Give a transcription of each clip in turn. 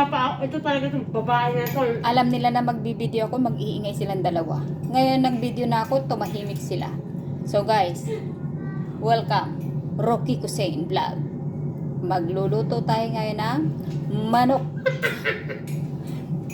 ito talaga itong babae na ito. Alam nila na magbibideo ako, mag-iingay silang dalawa. Ngayon nag-video na ako, tumahimik sila. So guys, welcome, Rocky Kusain Vlog. Magluluto tayo ngayon ng manok.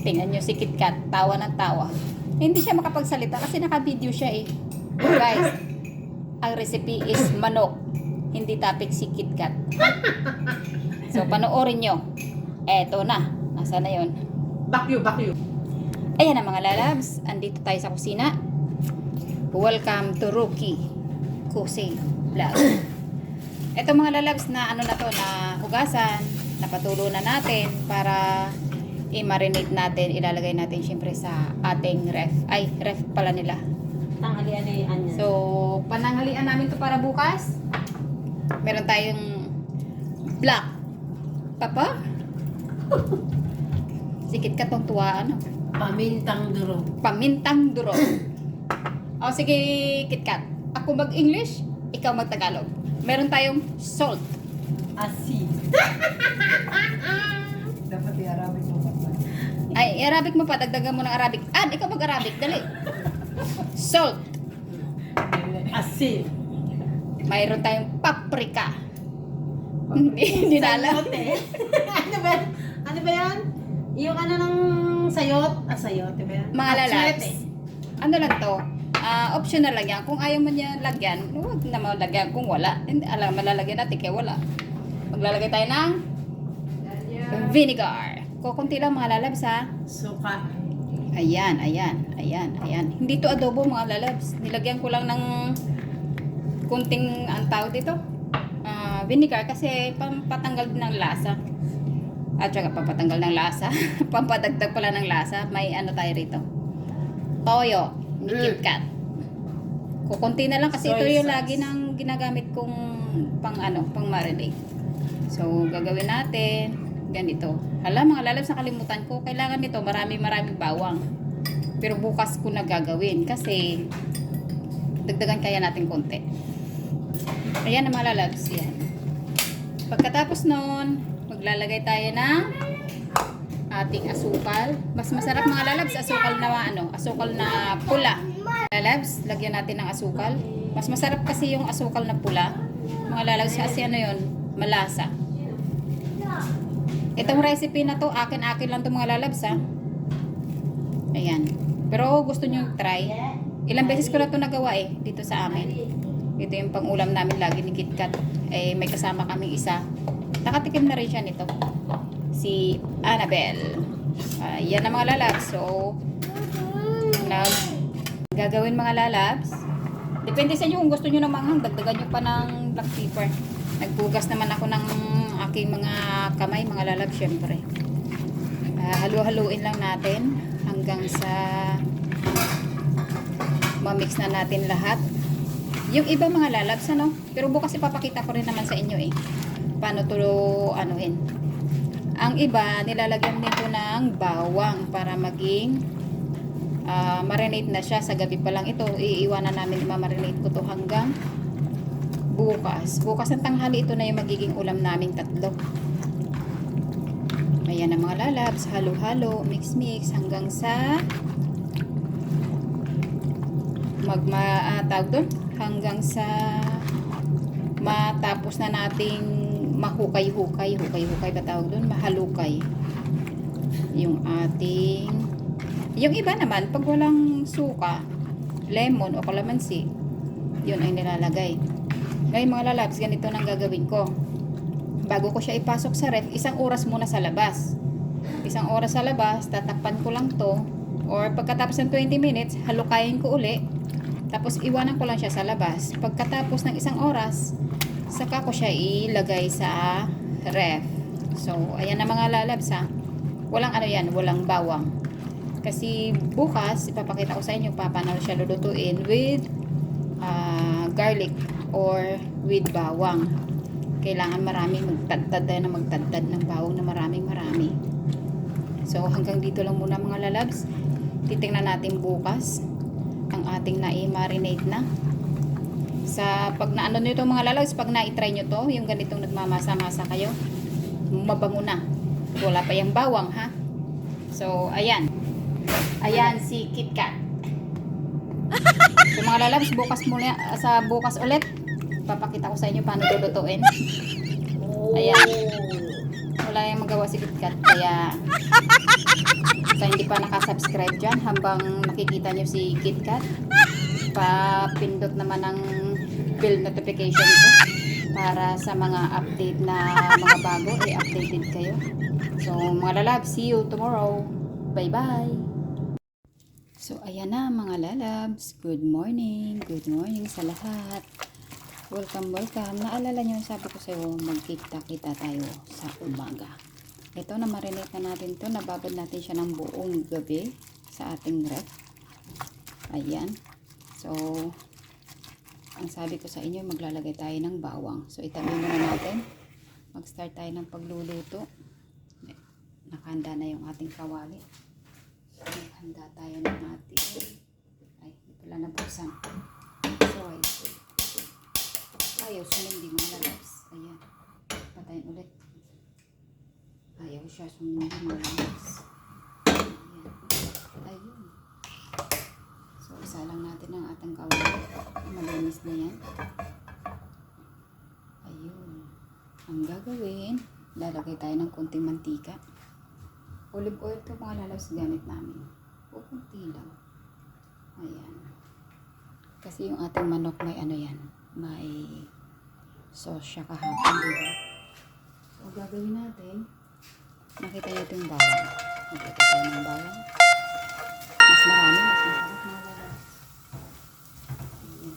Tingnan nyo si KitKat, tawa ng tawa. Hindi siya makapagsalita kasi naka-video siya eh. Guys, ang recipe is manok. Hindi topic si KitKat. So panoorin nyo. Eto na, nasa na yun? Bakyo. Ayan na mga lalabs, andito tayo sa kusina. Welcome to Rocky Kusain Vlog. Ito mga lalabs na ano na to, na hugasan, napatulo na natin para i-marinate natin, ilalagay natin syempre sa ating ref. Ay, ref pala nila. Tanghalian ni Anya. So, pananghalian namin to para bukas. Meron tayong black papa. Sikit ka tong tuwa, ano? Pamintang duro. Pamintang duro. O sige, KitKat. Ako mag-English, ikaw mag-Tagalog. Meron tayong salt. Asin. Dapat i-Arabic mo pa. Ay, i-Arabic mo pa. Dagdagan mo ng Arabic. Ikaw mag-Arabic. Dali. Salt. Asin. Mayroon tayong paprika. Hindi na alam. Sayote. Ano ba yan? Yung ano ng sayot? Sayote ba yan? Mga lalabs. Atswete. Ano lang to? Optional lang yan. Kung ayaw mo niya lagyan, huwag na malagyan. Kung wala, hindi, malalagyan natin kaya wala. Maglalagay tayo ng vinegar. Kukunti lang mga lalabs ha. Suka. Ayan. Hindi to adobo mga lalabs. Nilagyan ko lang ng kunting, ang tawag dito, vinegar kasi pampatanggal din ng lasa. At saka pampatanggal ng lasa. Pampadagdag pala ng lasa. May ano tayo rito. Toyo. Ni KitKat. Kukunti na lang kasi Soy ito yung sauce. lagi ng ginagamit kong pang marinate. So, gagawin natin ganito. Hala mga lalabs, nakalimutan ko. Kailangan nito maraming bawang. Pero bukas ko na gagawin kasi dagdagan kaya natin konti. Ayan na mga lalabs. Yan. Pagkatapos nun, maglalagay tayo ng ating asukal. Mas masarap mga lalabs, asukal na pula. Lalabs, lagyan natin ng asukal. Mas masarap kasi yung asukal na pula. Mga lalabs, kasi ano yun, malasa. Itong recipe na to, akin lang to mga lalabs ha. Ayan. Pero gusto nyo try. Ilang beses ko na to nagawa eh, dito sa amin. Ito yung pang-ulam namin lagi ni KitKat. Eh, may kasama kaming isa. Nakatikim na rin siya nito. Si Annabelle. Yan na mga lalabs. So, gagawin mga lalabs. Depende sa inyo kung gusto nyo ng manghang. Dagdagan nyo pa ng black pepper. Nagbugas naman ako ng aking mga kamay, mga lalabs syempre. Halu-haluin lang natin hanggang sa mamix na natin lahat. Yung iba mga lalabs, ano? Pero bukas ipapakita ko rin naman sa inyo eh. Paano to anuhin. Ang iba, nilalagyan nito ng bawang para maging marinate na siya. Sa gabi pa lang ito, iiwanan namin, i-marinate ko to hanggang bukas. Bukas ng tanghali, ito na yung magiging ulam naming tatlo. Ayan na mga lalabs, halo-halo, mix-mix hanggang sa tawag doon, hanggang sa matapos na nating mahukay-hukay ba tawag doon, mahalukay yung ating, yung iba naman pag walang suka, lemon o kalamansi, yun ay nilalagay. Ngayon mga lalabs, ganito nang gagawin ko. Bago ko siya ipasok sa ref, 1 oras muna sa labas. 1 oras sa labas, tatakpan ko lang to, or pagkatapos ng 20 minutes, halukayin ko uli. Tapos iwanan ko lang siya sa labas. Pagkatapos ng 1 oras, saka ko siya ilagay sa ref. So, ayan na mga lalabs ha. Walang ano yan, walang bawang. Kasi bukas, ipapakita ko sa inyo paano siya lulutuin with garlic or with bawang. Kailangan magtadtad ng bawang na marami. So, hanggang dito lang muna mga lalabs. Titingnan natin bukas ang ating na-marinate na. Sa pag naano nito mga lalabs, pag na-try nyo to, yung ganitong nagmamasa-masa kayo, mabango na. Wala pa yung bawang, ha? So, ayan. Ayan si KitKat. So, mga lalabs, bukas ulit, papakita ko sa inyo paano lulutuin. Ayan. Wala yung magawa si KitKat. Kaya, sa hindi pa nakasubscribe dyan, habang nakikita nyo si KitKat, papindot naman ng bell notification ko para sa mga update na mga bago, updated kayo. So, mga lalabs, see you tomorrow. Bye-bye! So, ayan na mga lalabs. Good morning. Good morning sa lahat. Welcome, welcome. Naalala nyo, sabi ko sa'yo, magkita-kita tayo sa umaga. Ito, na marinate na natin to. Nababad natin siya ng buong gabi sa ating ref. Ayan. So, ang sabi ko sa inyo, maglalagay tayo ng bawang. So, itabi muna natin. Mag-start tayo ng pagluluto. Nakahanda na yung ating kawali. Handa tayo ng ating wala na buksan. So, ayaw sumindi mga lalabs. Ayan. Patayin ulit. Ayaw siya sumindi mga lalabs. Ayan. Ayun. So, isa lang natin ang ating kawali. Malinis na yan. Ayun. Ang gagawin, lalagay tayo ng konting mantika. Olive oil to mga lalabs gamit namin. O kunti lang. Ayan. Kasi yung ating manok may ano yan. May sauce siya kahapon, diba? So, gagawin natin. Nakita nyo ito yung bawang. Nakita tayo ng bawang. Mas marami, mas masarap mga lalabs. Ayan.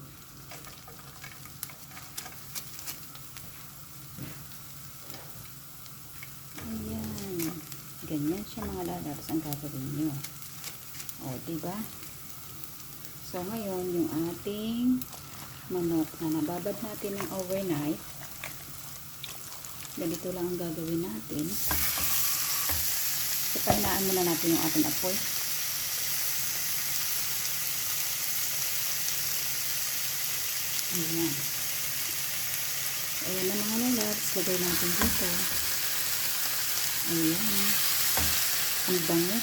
Ayan. Ganyan siya mga lalabs ang gagawin nyo. O, diba? So, ngayon, yung ating manok na nababad natin ng overnight, ganito lang ang gagawin natin. So, pahinaan muna natin yung ating apoy. Ayan. So, ayan na mga lalabs. Lagay natin dito. Ayan. Ang bangit.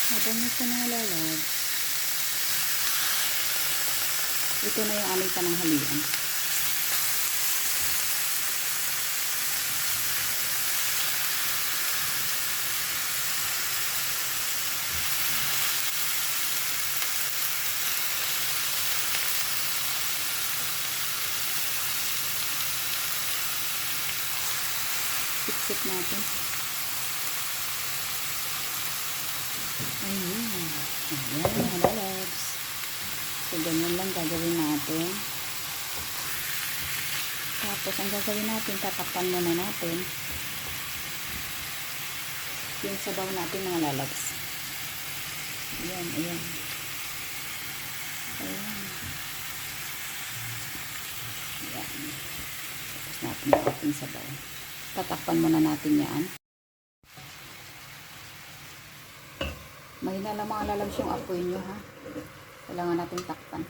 Mabangit sa mga lalabs. Ito na yung aming pananghalian. Sip natin. Ayun. Ayan mga lalabs. So, ganyan lang gagawin natin. Tapos, ang gagawin natin, tatakpan muna natin yung sabaw natin mga lalabs. Ayan, ayan. Ayan. Ayan. Tapos natin yung ating sabaw. Tatakpan muna natin yan. Mahina lang mga lalabs yung apoy nyo, ha. Kailangan natin takpan.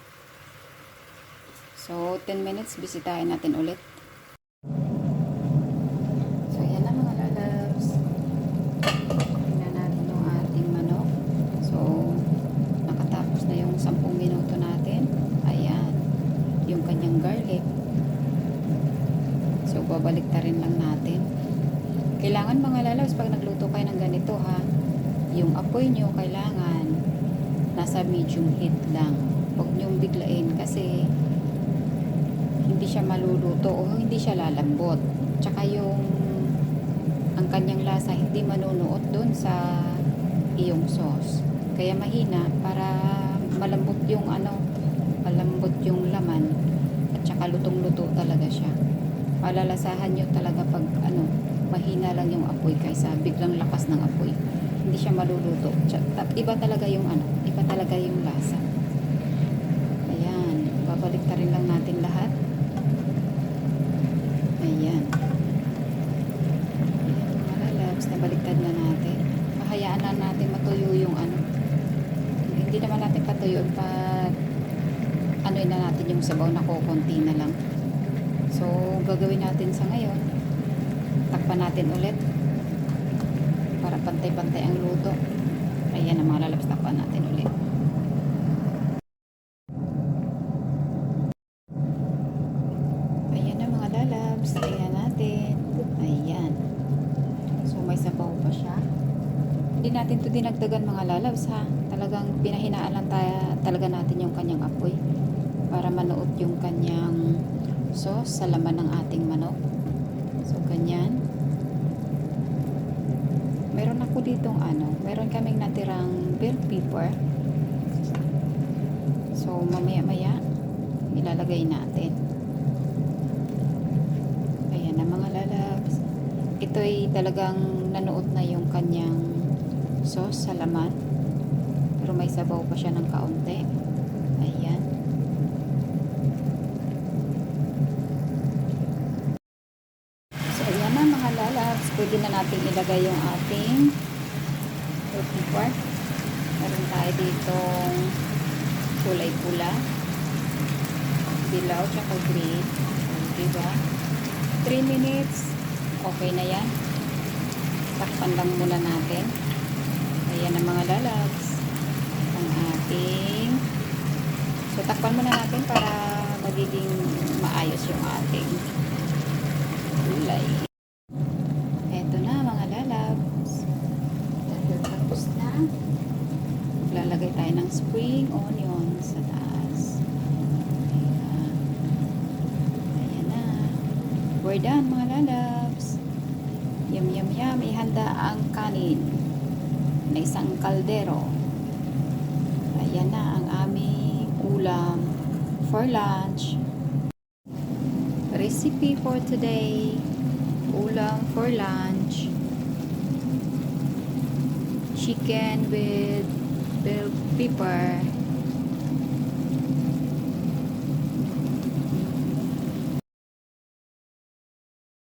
So, 10 minutes, bisitahin natin ulit. So, ayan na mga lalabs. Tingnan natin yung ating manok. So, nakatapos na yung 10 minuto natin. Ayan. Yung kanyang garlic. So, babalik ta rin lang natin. Kailangan mga lalabs, pag nagluto kayo ng ganito, ha, yung apoy nyo, kailangan nasa medium heat lang. Huwag nyong biglain kasi hindi siya maluluto o hindi siya lalambot. Tsaka yung ang kanyang lasa hindi manunuot doon sa iyong sauce. Kaya mahina para malambot yung malambot yung laman at tsaka lutong-luto talaga siya. Palalasahan nyo talaga pag mahina lang yung apoy kaysa biglang lakas ng apoy. Hindi siya maluluto. Iba talaga yung iba talaga yung lasa. Ayan, babalik ta rin lang natin lahat. Ayan. Ayan, mga lalabs, nabaliktad na natin. Mahayaan na natin matuyo yung Hindi naman natin patuyuin pag na natin yung sabaw na kukunti na lang. So, gagawin natin sa ngayon. Takpan natin ulit. para pantay-pantay ang luto. Ayan ang mga lalabs, takpan natin ulit. Ayan na mga lalabs, ayan natin. Ayan. So may sabaw pa siya. Hindi natin to dinagdagan mga lalabs ha. Talagang pinahinaan lang talaga natin yung kanyang apoy para manuot yung kanyang sauce sa laman ng ating manok. So ganyan. Meron ako ditong meron kaming natirang bell pepper. So mamaya-maya ilalagay natin. Ayan na mga lalabs. Ito'y talagang nanuot na yung kanyang sauce sa laman. Pero may sabaw pa siya ng kaunti. Ayan. So ayan na mga lalabs. Pwede na natin ilagay yung ating bell pepper. Meron tayo ditong kulay pula, dilaw, tsaka green. Diba? 3 minutes. Okay na yan. Takpan lang muna natin. Ayan na mga lalabs. Ang ating... So, takpan muna natin para magiging maayos yung ating gulay. Eto na mga lalabs. Dahil tapos na. Lalagay tayo ng spring onion sa taas. Ayan. Ayan na. We're done mga lalabs. Yum yum yum. Ihanda ang kanin na isang kaldero. Ayan na ang aming ulam for lunch. Recipe for today. Ulam for lunch. Chicken with bell pepper